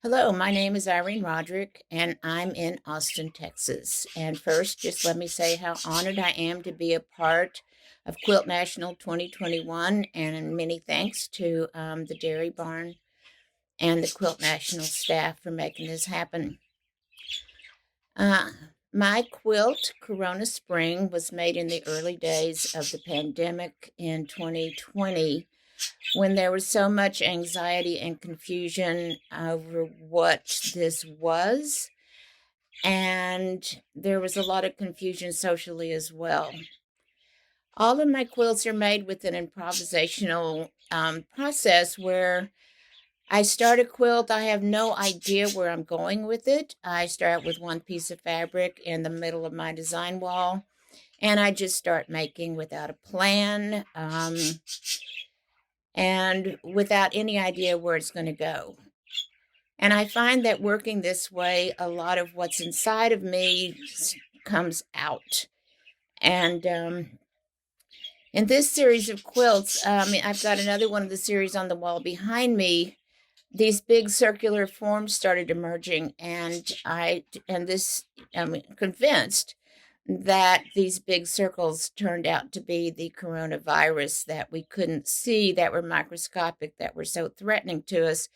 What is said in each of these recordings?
Hello, my name is Irene Roderick, and I'm in Austin, Texas. And first, just let me say how honored I am to be a part of Quilt National 2021, and many thanks to the Dairy Barn and the Quilt National staff for making this happen. Uh, my quilt, Corona Spring, was made in the early days of the pandemic in 2020 when there was so much anxiety and confusion over what this was. And there was a lot of confusion socially as well. All of my quilts are made with an improvisational process where I start a quilt. I have no idea where I'm going with it. I start with one piece of fabric in the middle of my design wall, and I just start making without a plan and without any idea where it's going to go. And I find that working this way, a lot of what's inside of me comes out. And in this series of quilts, I've got another one of the series on the wall behind me. These big circular forms started emerging, and I'm convinced that these big circles turned out to be the coronavirus that we couldn't see, that were microscopic, that were so threatening to us.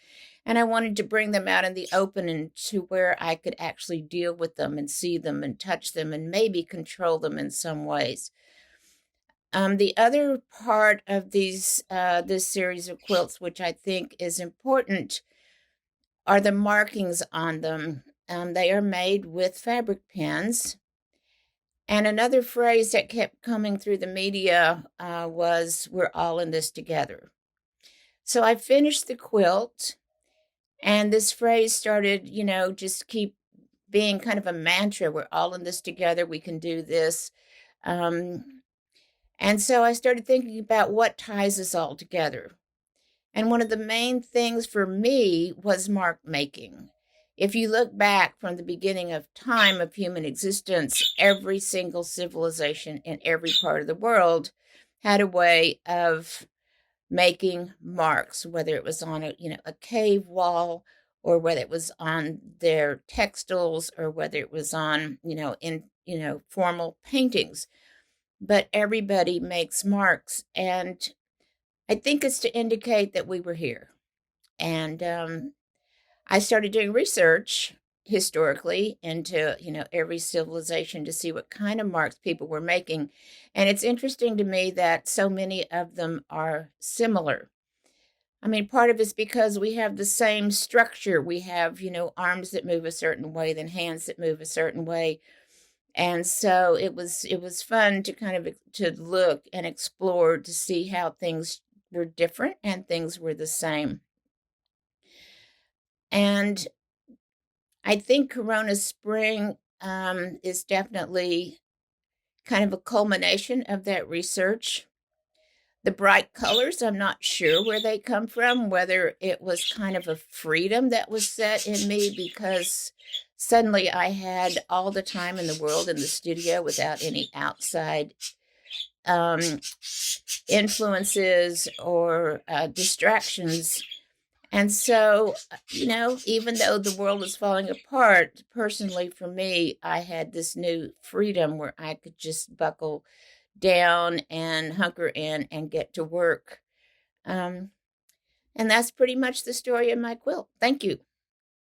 And I wanted to bring them out in the open and to where I could actually deal with them and see them and touch them and maybe control them in some ways. The other part of this series of quilts, which I think is important, are the markings on them. They are made with fabric pins. And another phrase that kept coming through the media was, "We're all in this together." So I finished the quilt, and this phrase started, just keep being kind of a mantra. We're all in this together. We can do this. And so I started thinking about what ties us all together. And one of the main things for me was mark making. If you look back from the beginning of time of human existence, every single civilization in every part of the world had a way of making marks, whether it was on a cave wall, or whether it was on their textiles, or whether it was on formal paintings. But everybody makes marks, and I think it's to indicate that we were here. And I started doing research historically into, every civilization to see what kind of marks people were making. And it's interesting to me that so many of them are similar. Part of it's because we have the same structure. We have, arms that move a certain way, then hands that move a certain way. And so it was fun to kind of to look and explore to see how things were different and things were the same. And I think Corona Spring is definitely kind of a culmination of that research. The bright colors, I'm not sure where they come from, whether it was kind of a freedom that was set in me because suddenly I had all the time in the world in the studio without any outside influences or distractions. And so, even though the world was falling apart, personally for me, I had this new freedom where I could just buckle down and hunker in and get to work. And that's pretty much the story of my quilt. Thank you.